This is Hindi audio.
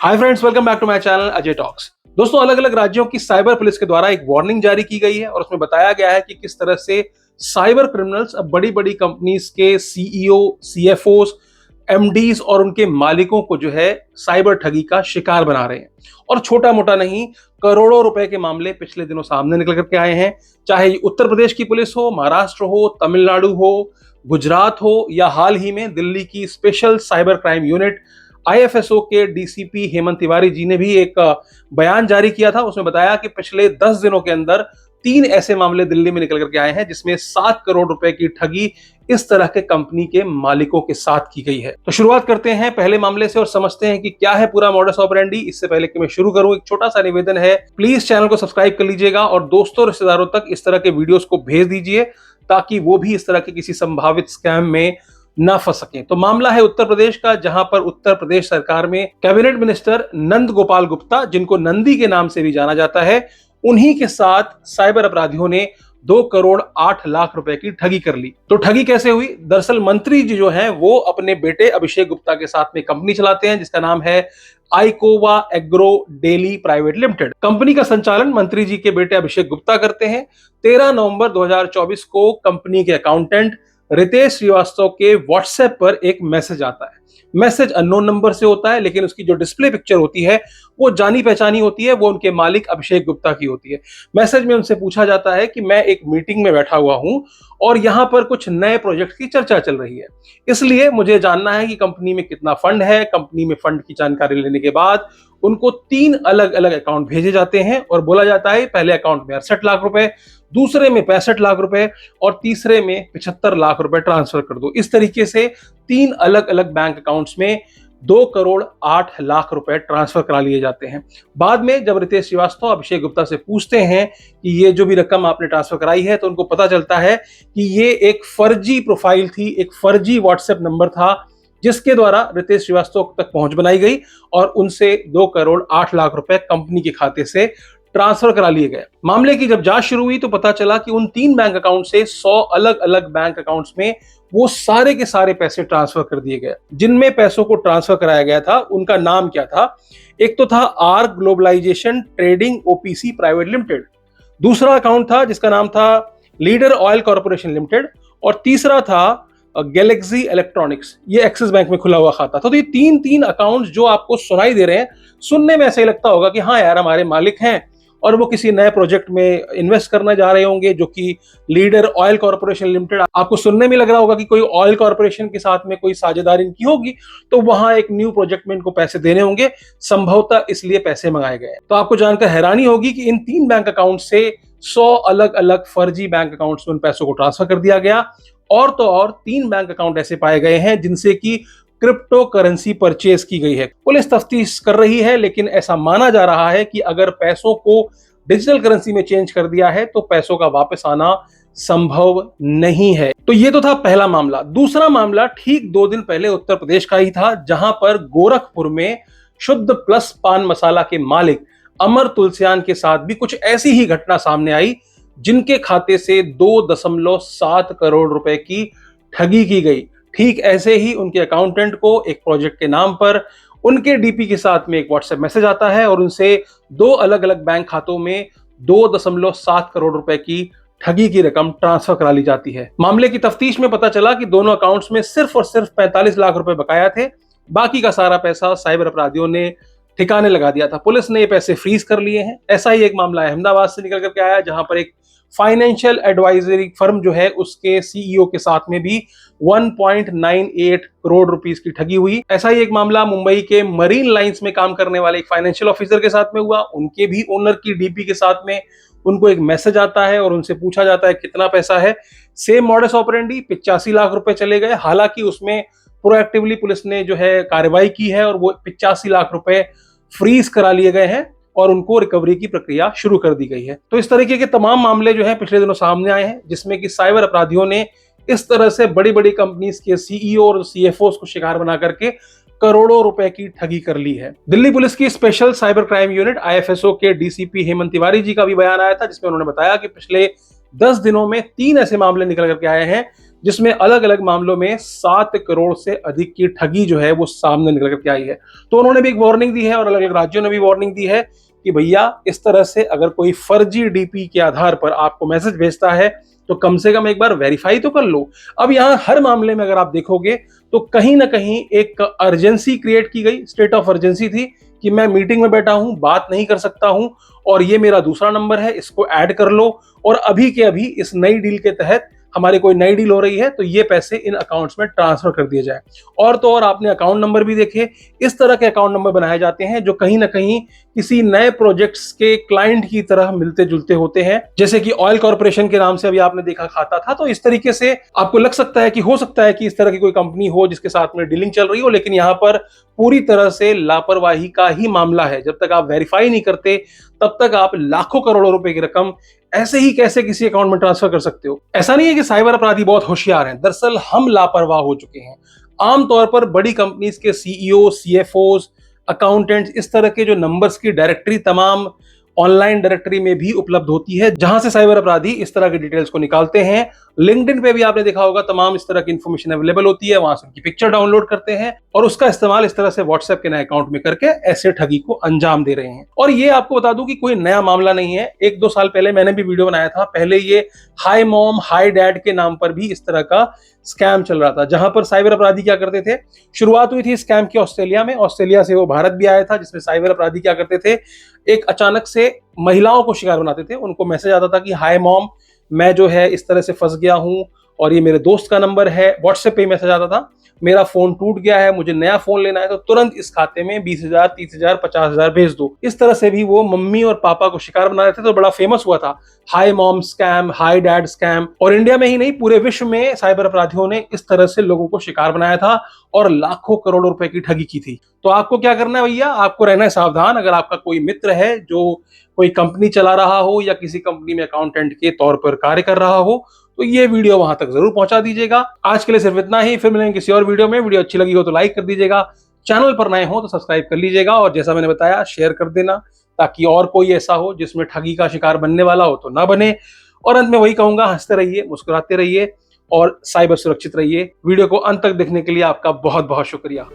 Hi friends, welcome back to my channel Ajay talks. दोस्तों, अलग अलग राज्यों की साइबर पुलिस के द्वारा एक वार्निंग जारी की गई है और उसमें बताया गया है कि किस तरह से साइबर क्रिमिनल्स अब बड़ी बड़ी कंपनीज के सीईओ, सीएफओस, एमडीज और उनके मालिकों को जो है साइबर ठगी का शिकार बना रहे हैं। और छोटा मोटा नहीं, करोड़ों रुपए के मामले पिछले दिनों सामने निकल करके आए हैं। चाहे ये उत्तर प्रदेश की पुलिस हो, महाराष्ट्र हो, तमिलनाडु हो, गुजरात हो या हाल ही में दिल्ली की special cyber crime unit IFSO के डीसीपी हेमंत तिवारी जी ने भी एक बयान जारी किया था। उसमें बताया कि पिछले 10 दिनों के अंदर 3 ऐसे मामले दिल्ली में निकल करके आए हैं जिसमें 7 करोड़ रुपए की ठगी इस तरह के कंपनी के मालिकों के साथ की गई है। तो शुरुआत करते हैं पहले मामले से और समझते हैं कि क्या है पूरा मॉडस ऑपरेंडी। इससे पहले कि मैं शुरू करूं, एक छोटा सा निवेदन है, प्लीज चैनल को सब्सक्राइब कर लीजिएगा और दोस्तों रिश्तेदारों तक इस तरह के वीडियोस को भेज दीजिए ताकि वो भी इस तरह के किसी संभावित स्कैम में ना फंस सकें। तो मामला है उत्तर प्रदेश का, जहां पर उत्तर प्रदेश सरकार में कैबिनेट मिनिस्टर नंद गोपाल गुप्ता, जिनको नंदी के नाम से भी जाना जाता है, उन्हीं के साथ साइबर अपराधियों ने 2 करोड़ 8 लाख रुपए की ठगी कर ली। तो ठगी कैसे हुई? दरअसल मंत्री जी जो हैं वो अपने बेटे अभिषेक गुप्ता के साथ में कंपनी चलाते हैं जिसका नाम है Aikova agro daily private limited. Company का संचालन मंत्री जी के बेटे अभिषेक गुप्ता करते हैं। 13 नवंबर 2024 को कंपनी के अकाउंटेंट रितेश श्रीवास्तव के व्हाट्सएप पर एक मैसेज आता है। मैसेज अननोन नंबर से होता है, लेकिन उसकी जो डिस्प्ले पिक्चर होती है वो जानी पहचानी होती है, वो उनके मालिक अभिषेक गुप्ता की होती है। मैसेज में उनसे पूछा जाता है कि मैं एक मीटिंग में बैठा हुआ हूं और यहां पर कुछ नए प्रोजेक्ट की चर्चा चल रही है, इसलिए मुझे जानना है कि कंपनी में कितना फंड है। कंपनी में फंड की जानकारी लेने के बाद उनको 3 अलग अलग अकाउंट भेजे जाते हैं और बोला जाता है पहले अकाउंट में 68 लाख रुपए, दूसरे में 65 लाख रुपए और तीसरे में 75 लाख रुपए ट्रांसफर कर दो। इस तरीके से 3 अलग अलग बैंक अकाउंट्स में 2 करोड़ 8 लाख रुपए ट्रांसफर करा लिए जाते हैं। बाद में जब रितेश श्रीवास्तव अभिषेक गुप्ता से पूछते हैं कि ये जो भी रकम आपने ट्रांसफर कराई है, तो उनको पता चलता है कि ये एक फर्जी प्रोफाइल थी, एक फर्जी व्हाट्सएप नंबर था जिसके द्वारा रितेश श्रीवास्तव तक पहुंच बनाई गई और उनसे 2 करोड़ 8 लाख रुपए कंपनी के खाते से ट्रांसफर करा लिए गए। मामले की जब जांच शुरू हुई तो पता चला कि उन 3 बैंक अकाउंट से 100 अलग अलग बैंक अकाउंट्स में वो सारे के सारे पैसे ट्रांसफर कर दिए गए। जिनमें पैसों को ट्रांसफर कराया गया था उनका नाम क्या था? एक तो था R globalisation trading OPC private limited, दूसरा अकाउंट था जिसका नाम था लीडर ऑयल कॉर्पोरेशन लिमिटेड और तीसरा था गैलेक्सी इलेक्ट्रॉनिक्स। ये एक्सिस बैंक में खुला हुआ खाता था। तो ये 3 अकाउंट्स जो आपको सुनाई दे रहे हैं, सुनने में ऐसा ही लगता होगा कि हाँ यार हमारे मालिक हैं और वो किसी नए प्रोजेक्ट में इन्वेस्ट करना जा रहे होंगे जो कि लीडर ऑयल कॉर्पोरेशन लिमिटेड। आपको सुनने में लग रहा होगा कि कोई ऑयल कॉर्पोरेशन के साथ में कोई साझेदारी इनकी होगी, तो वहां एक न्यू प्रोजेक्ट में इनको पैसे देने होंगे, संभवतः इसलिए पैसे मंगाए गए। तो आपको जानकर हैरानी होगी कि इन 3 बैंक अकाउंट से 100 अलग अलग फर्जी बैंक अकाउंट्स में उन पैसों को ट्रांसफर कर दिया गया। और तो और 3 बैंक अकाउंट ऐसे पाए गए हैं जिनसे कि क्रिप्टो करेंसी परचेज की गई है। पुलिस तफ्तीश कर रही है, लेकिन ऐसा माना जा रहा है कि अगर पैसों को डिजिटल करेंसी में चेंज कर दिया है तो पैसों का वापस आना संभव नहीं है। तो ये तो था पहला मामला। दूसरा मामला ठीक 2 दिन पहले उत्तर प्रदेश का ही था, जहां पर गोरखपुर में शुद्ध प्लस पान मसाला के मालिक अमर तुलसियान के साथ भी कुछ ऐसी ही घटना सामने आई, जिनके खाते से 2.7 करोड़ रुपए की ठगी की गई। ठीक ऐसे ही उनके अकाउंटेंट को एक प्रोजेक्ट के नाम पर उनके डीपी के साथ में एक व्हाट्सएप मैसेज आता है और उनसे 2 अलग अलग बैंक खातों में 2.7 करोड़ रुपए की ठगी की रकम ट्रांसफर करा ली जाती है। मामले की तफ्तीश में पता चला कि दोनों अकाउंट्स में सिर्फ और सिर्फ 45 लाख रुपए बकाया थे। बाकी का सारा पैसा साइबर अपराधियों ने ठिकाने लगा दिया था। पुलिस ने ये पैसे फ्रीज कर लिए हैं। ऐसा ही एक मामला अहमदाबाद से निकल करके आया, जहां पर एक फाइनेंशियल एडवाइजरी फर्म जो है उसके सीईओ के साथ में भी 1.98 करोड़ रुपीस की ठगी हुई। ऐसा ही एक मामला मुंबई के मरीन लाइंस में काम करने वाले एक फाइनेंशियल ऑफिसर के साथ में हुआ। उनके भी ओनर की डीपी के साथ में उनको एक मैसेज आता है और उनसे पूछा जाता है कितना पैसा है। सेम मॉडस ऑपरेंडी, 85 लाख रुपए चले गए। हालांकि उसमें प्रोएक्टिवली पुलिस ने जो है कार्रवाई की है और वो 85 लाख रुपए फ्रीज करा लिए गए हैं और उनको रिकवरी की प्रक्रिया शुरू कर दी गई है। तो इस तरीके के तमाम मामले जो हैं पिछले दिनों सामने आए हैं, जिसमें कि साइबर अपराधियों ने इस तरह से बड़ी बड़ी कंपनीज के सीईओ और सीएफओ को शिकार बना करके करोड़ों रुपए की ठगी कर ली है। दिल्ली पुलिस की special cyber crime unit IFSO के डीसीपी हेमंत तिवारी जी का भी बयान आया था, जिसमें उन्होंने बताया कि पिछले 10 दिनों में 3 ऐसे मामले निकल करके आए हैं जिसमें अलग अलग मामलों में 7 करोड़ से अधिक की ठगी जो है वो सामने निकल करके आई है। तो उन्होंने भी एक वार्निंग दी है और अलग अलग राज्यों ने भी वार्निंग दी है कि भैया इस तरह से अगर कोई फर्जी डीपी के आधार पर आपको मैसेज भेजता है तो कम से कम एक बार वेरीफाई तो कर लो। अब यहां हर मामले में अगर आप देखोगे तो कहीं ना कहीं एक अर्जेंसी क्रिएट की गई, स्टेट ऑफ अर्जेंसी थी कि मैं मीटिंग में बैठा हूं, बात नहीं कर सकता हूं और ये मेरा दूसरा नंबर है, इसको ऐड कर लो और अभी के अभी इस नई डील के तहत हमारी कोई नई डील हो रही है तो ये पैसे इन अकाउंट्स में ट्रांसफर कर दिए जाए। और तो और आपने अकाउंट नंबर भी देखे, इस तरह के अकाउंट नंबर बनाए जाते हैं जो कहीं ना कहीं किसी नए प्रोजेक्ट्स के क्लाइंट की तरह मिलते जुलते होते हैं, जैसे कि ऑयल कॉर्पोरेशन के नाम से अभी आपने देखा खाता था। तो इस तरीके से आपको लग सकता है कि हो सकता है कि इस तरह की कोई कंपनी हो जिसके साथ में डीलिंग चल रही हो, लेकिन यहां पर पूरी तरह से लापरवाही का ही मामला है। जब तक आप वेरीफाई नहीं करते तब तक आप लाखों करोड़ों रुपए की रकम ऐसे ही कैसे किसी अकाउंट में ट्रांसफर कर सकते हो। ऐसा नहीं है कि साइबर अपराधी बहुत होशियार हैं, दरअसल हम लापरवाह हो चुके हैं। आमतौर पर बड़ी कंपनीज के सीईओ, सीएफओज, अकाउंटेंट्स, इस तरह के जो नंबर्स की डायरेक्टरी तमाम ऑनलाइन डायरेक्टरी में भी उपलब्ध होती है, जहां से साइबर अपराधी इस तरह की डिटेल्स को निकालते हैं। लिंक्डइन पे भी आपने देखा होगा तमाम इस तरह की इंफॉर्मेशन अवेलेबल होती है, वहां से उनकी पिक्चर डाउनलोड करते हैं और उसका इस्तेमाल इस तरह से व्हाट्सएप के नए अकाउंट में करके ऐसे ठगी को अंजाम दे रहे हैं। और ये आपको बता दूं कि कोई नया मामला नहीं है, 1-2 साल पहले मैंने भी वीडियो बनाया था। पहले ये हाई मॉम हाई डैड के नाम पर भी इस तरह का स्कैम चल रहा था, जहां पर साइबर अपराधी क्या करते थे। शुरुआत हुई थी स्कैम की ऑस्ट्रेलिया में, ऑस्ट्रेलिया से वो भारत भी आया था, जिसमें साइबर अपराधी क्या करते थे, एक अचानक से महिलाओं को शिकार बनाते थे। उनको मैसेज आता था कि हाय मॉम, मैं जो है इस तरह से फंस गया हूं और ये मेरे दोस्त का नंबर है। व्हाट्सएप पे मैसेज आता था, मेरा फोन टूट गया है, मुझे नया फोन लेना है, तो तुरंत इस खाते में 20,000, 30,000, 50,000 भेज दो। इस तरह से भी वो मम्मी और पापा को शिकार बना रहे थे। तो बड़ा फेमस हुआ था high mom scam, high dad scam. और इंडिया में ही नहीं, पूरे विश्व में साइबर अपराधियों ने इस तरह से लोगों को शिकार बनाया था और लाखों करोड़ों रुपए की ठगी की थी। तो आपको क्या करना है भैया, आपको रहना है सावधान। अगर आपका कोई मित्र है जो कोई कंपनी चला रहा हो या किसी कंपनी में अकाउंटेंट के तौर पर कार्य कर रहा हो, तो ये वीडियो वहां तक जरूर पहुंचा दीजिएगा। आज के लिए सिर्फ इतना ही, फिर मिलेंगे किसी और वीडियो में। वीडियो अच्छी लगी हो तो लाइक कर दीजिएगा, चैनल पर नए हो तो सब्सक्राइब कर लीजिएगा और जैसा मैंने बताया शेयर कर देना, ताकि और कोई ऐसा हो जिसमें ठगी का शिकार बनने वाला हो तो ना बने। और अंत में वही कहूंगा, हंसते रहिए, मुस्कुराते रहिए और साइबर सुरक्षित रहिए। वीडियो को अंत तक देखने के लिए आपका बहुत बहुत शुक्रिया।